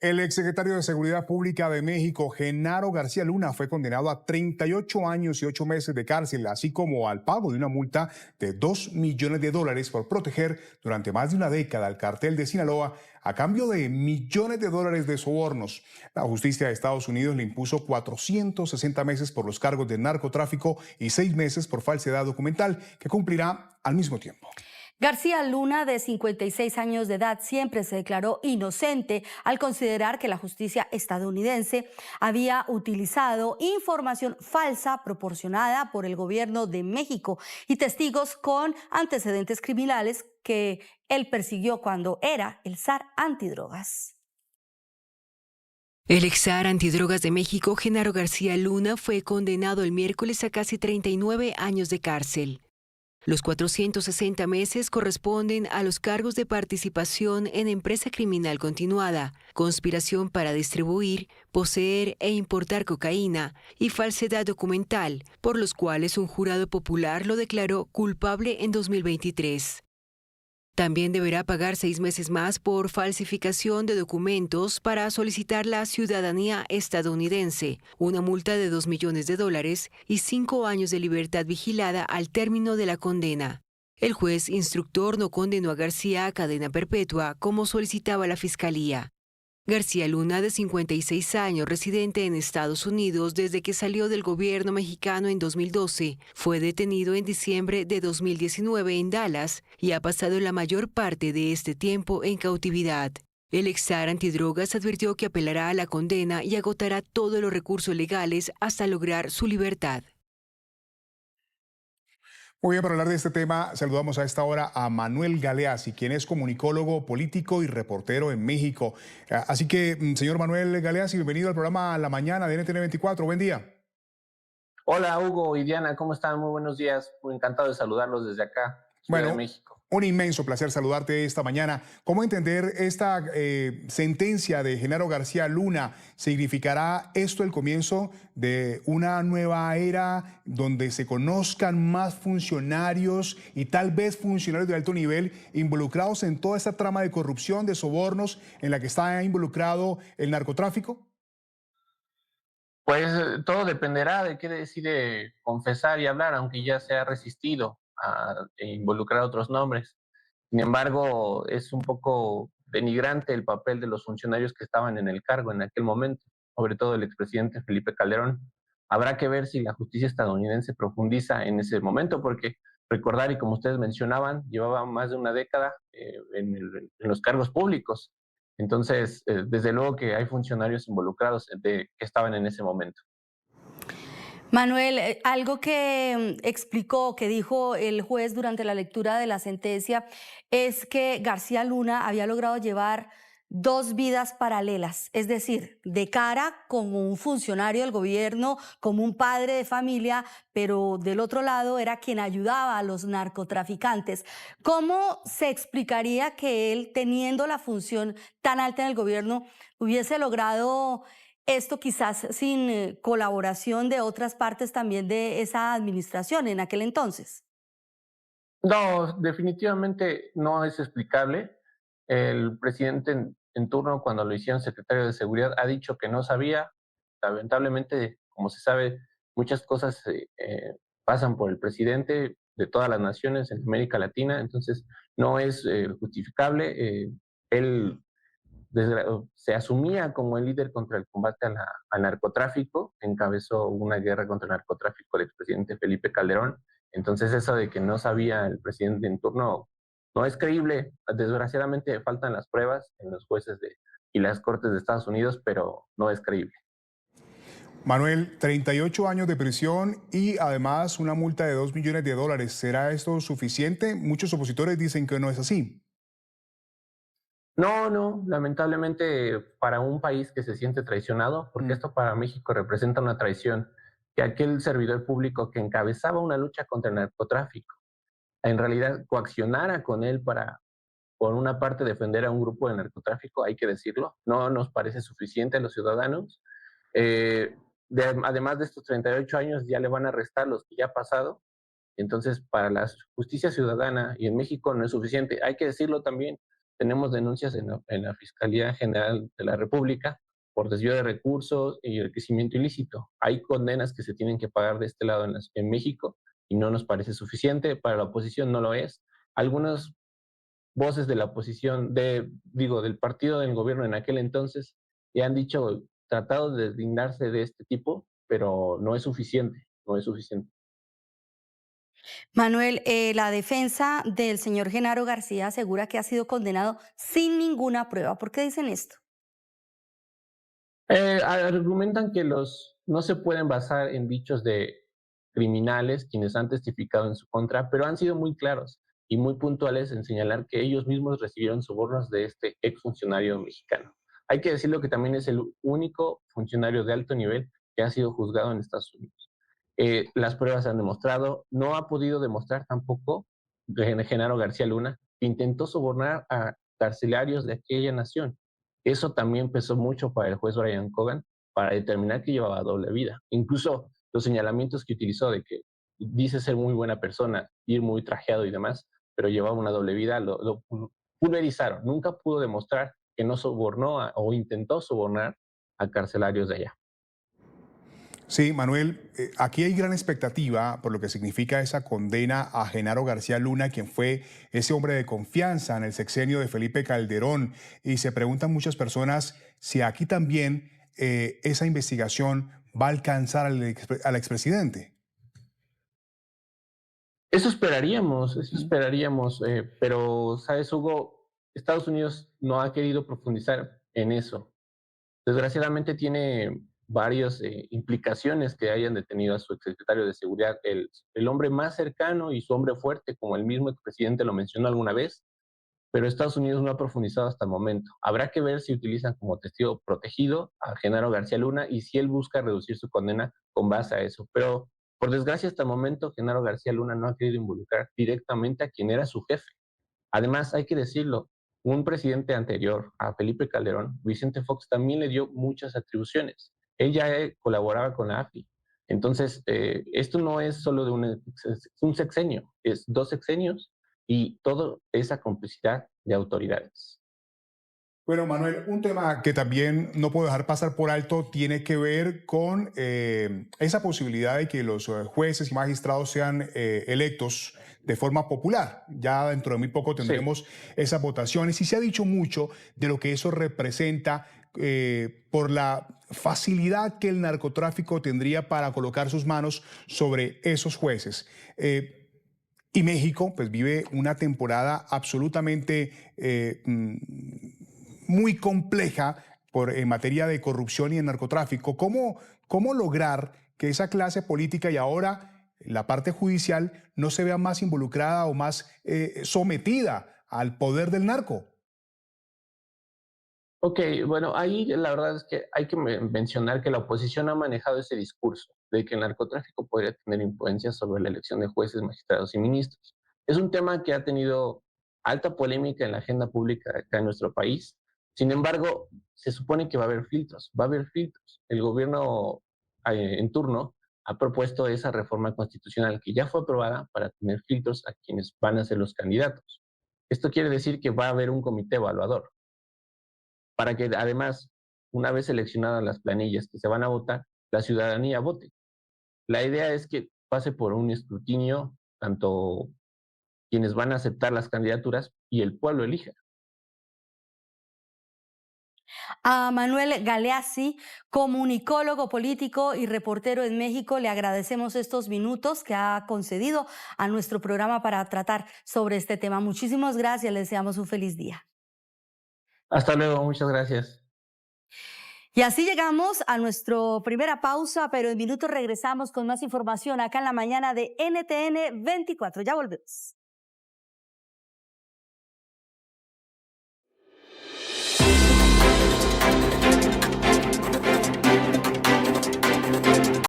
El exsecretario de Seguridad Pública de México, Genaro García Luna, fue condenado a 38 años y 8 meses de cárcel, así como al pago de una multa de $2 millones por proteger durante más de una década al cartel de Sinaloa a cambio de millones de dólares de sobornos. La justicia de Estados Unidos le impuso 460 meses por los cargos de narcotráfico y 6 meses por falsedad documental, que cumplirá al mismo tiempo. García Luna, de 56 años de edad, siempre se declaró inocente al considerar que la justicia estadounidense había utilizado información falsa proporcionada por el gobierno de México y testigos con antecedentes criminales que él persiguió cuando era el zar antidrogas. El ex zar antidrogas de México, Genaro García Luna, fue condenado el miércoles a casi 39 años de cárcel. Los 460 meses corresponden a los cargos de participación en empresa criminal continuada, conspiración para distribuir, poseer e importar cocaína y falsedad documental, por los cuales un jurado popular lo declaró culpable en 2023. También deberá pagar 6 meses más por falsificación de documentos para solicitar la ciudadanía estadounidense, una multa de $2 millones y 5 años de libertad vigilada al término de la condena. El juez instructor no condenó a García a cadena perpetua, como solicitaba la Fiscalía. García Luna, de 56 años, residente en Estados Unidos desde que salió del gobierno mexicano en 2012, fue detenido en diciembre de 2019 en Dallas y ha pasado la mayor parte de este tiempo en cautividad. El ex zar antidrogas advirtió que apelará a la condena y agotará todos los recursos legales hasta lograr su libertad. Muy bien, para hablar de este tema, saludamos a esta hora a Manuel Galeazzi, quien es comunicólogo político y reportero en México. Así que, señor Manuel Galeazzi, bienvenido al programa La Mañana de NTN 24. Buen día. Hola Hugo y Diana, ¿cómo están? Muy buenos días. Muy encantado de saludarlos desde acá, Ciudad de Bueno, México. un inmenso placer saludarte esta mañana. ¿Cómo entender esta sentencia de Genaro García Luna? ¿Significará esto el comienzo de una nueva era donde se conozcan más funcionarios y tal vez funcionarios de alto nivel involucrados en toda esta trama de corrupción, de sobornos en la que está involucrado el narcotráfico? Pues todo dependerá de qué decide confesar y hablar, aunque ya se ha resistido a involucrar otros nombres. Sin embargo, es un poco denigrante el papel de los funcionarios que estaban en el cargo en aquel momento, sobre todo el expresidente Felipe Calderón. Habrá que ver si la justicia estadounidense profundiza en ese momento, porque recordar, y como ustedes mencionaban, llevaba más de una década en los cargos públicos. Entonces, desde luego que hay funcionarios involucrados que estaban en ese momento. Manuel, algo que explicó, que dijo el juez durante la lectura de la sentencia, es que García Luna había logrado llevar dos vidas paralelas, es decir, de cara como un funcionario del gobierno, como un padre de familia, pero del otro lado era quien ayudaba a los narcotraficantes. ¿Cómo se explicaría que él, teniendo la función tan alta en el gobierno, hubiese logrado esto quizás sin colaboración de otras partes también de esa administración en aquel entonces? No, definitivamente no es explicable. El presidente en turno, cuando lo hicieron secretario de Seguridad, ha dicho que no sabía. Lamentablemente, como se sabe, muchas cosas pasan por el presidente de todas las naciones en América Latina, entonces no es justificable. Él se asumía como el líder contra el combate al narcotráfico, encabezó una guerra contra el narcotráfico el expresidente Felipe Calderón. Entonces eso de que no sabía el presidente en turno no es creíble. Desgraciadamente faltan las pruebas en los jueces y las cortes de Estados Unidos, pero no es creíble. Manuel, 38 años de prisión y además una multa de $2 millones. ¿Será esto suficiente? Muchos opositores dicen que no es así. No, no, lamentablemente para un país que se siente traicionado, porque esto para México representa una traición, que aquel servidor público que encabezaba una lucha contra el narcotráfico, en realidad coaccionara con él para, por una parte, defender a un grupo de narcotráfico, hay que decirlo, no nos parece suficiente a los ciudadanos. Eh, Además de estos 38 años, ya le van a restar los que ya ha pasado, entonces para la justicia ciudadana y en México no es suficiente. Hay que decirlo también, tenemos denuncias en la Fiscalía General de la República por desvío de recursos y enriquecimiento ilícito. Hay condenas que se tienen que pagar de este lado en México y no nos parece suficiente. Para la oposición no lo es. Algunas voces de la oposición, del partido del gobierno en aquel entonces, ya han dicho, tratado de deslindarse de este tipo, pero no es suficiente, no es suficiente. Manuel, la defensa del señor Genaro García asegura que ha sido condenado sin ninguna prueba. ¿Por qué dicen esto? Argumentan que no se pueden basar en dichos de criminales quienes han testificado en su contra, pero han sido muy claros y muy puntuales en señalar que ellos mismos recibieron sobornos de este exfuncionario mexicano. Hay que decirlo que también es el único funcionario de alto nivel que ha sido juzgado en Estados Unidos. Las pruebas han demostrado, no ha podido demostrar tampoco Genaro García Luna que intentó sobornar a carcelarios de aquella nación. Eso también pesó mucho para el juez Brian Cogan para determinar que llevaba doble vida. Incluso los señalamientos que utilizó de que dice ser muy buena persona, ir muy trajeado y demás, pero llevaba una doble vida, lo pulverizaron. Nunca pudo demostrar que no sobornó o intentó sobornar a carcelarios de allá. Sí, Manuel, aquí hay gran expectativa por lo que significa esa condena a Genaro García Luna, quien fue ese hombre de confianza en el sexenio de Felipe Calderón. Y se preguntan muchas personas si aquí también esa investigación va a alcanzar al expresidente. Eso esperaríamos, pero, ¿sabes, Hugo? Estados Unidos no ha querido profundizar en eso. Desgraciadamente tiene varias implicaciones que hayan detenido a su exsecretario de Seguridad, el hombre más cercano y su hombre fuerte, como el mismo expresidente lo mencionó alguna vez, pero Estados Unidos no ha profundizado hasta el momento. Habrá que ver si utilizan como testigo protegido a Genaro García Luna y si él busca reducir su condena con base a eso. Pero, por desgracia, hasta el momento, Genaro García Luna no ha querido involucrar directamente a quien era su jefe. Además, hay que decirlo, un presidente anterior a Felipe Calderón, Vicente Fox, también le dio muchas atribuciones. Él ya colaboraba con la AFI. Entonces, esto no es solo de un sexenio, es 2 sexenios y toda esa complicidad de autoridades. Bueno, Manuel, un tema que también no puedo dejar pasar por alto tiene que ver con esa posibilidad de que los jueces y magistrados sean electos de forma popular. Ya dentro de muy poco Sí. tendremos esas votaciones y se ha dicho mucho de lo que eso representa por la facilidad que el narcotráfico tendría para colocar sus manos sobre esos jueces. Y México pues vive una temporada absolutamente muy compleja en materia de corrupción y de narcotráfico. ¿Cómo lograr que esa clase política y ahora la parte judicial no se vea más involucrada o más sometida al poder del narco? Ok, bueno, ahí la verdad es que hay que mencionar que la oposición ha manejado ese discurso de que el narcotráfico podría tener influencia sobre la elección de jueces, magistrados y ministros. Es un tema que ha tenido alta polémica en la agenda pública acá en nuestro país. Sin embargo, se supone que va a haber filtros, va a haber filtros. El gobierno en turno ha propuesto esa reforma constitucional que ya fue aprobada para tener filtros a quienes van a ser los candidatos. Esto quiere decir que va a haber un comité evaluador para que además, una vez seleccionadas las planillas que se van a votar, la ciudadanía vote. La idea es que pase por un escrutinio, tanto quienes van a aceptar las candidaturas y el pueblo elija. A Manuel Galeazzi, comunicólogo político y reportero en México, le agradecemos estos minutos que ha concedido a nuestro programa para tratar sobre este tema. Muchísimas gracias, le deseamos un feliz día. Hasta luego, muchas gracias. Y así llegamos a nuestra primera pausa, pero en minutos regresamos con más información acá en la mañana de NTN 24. Ya volvemos.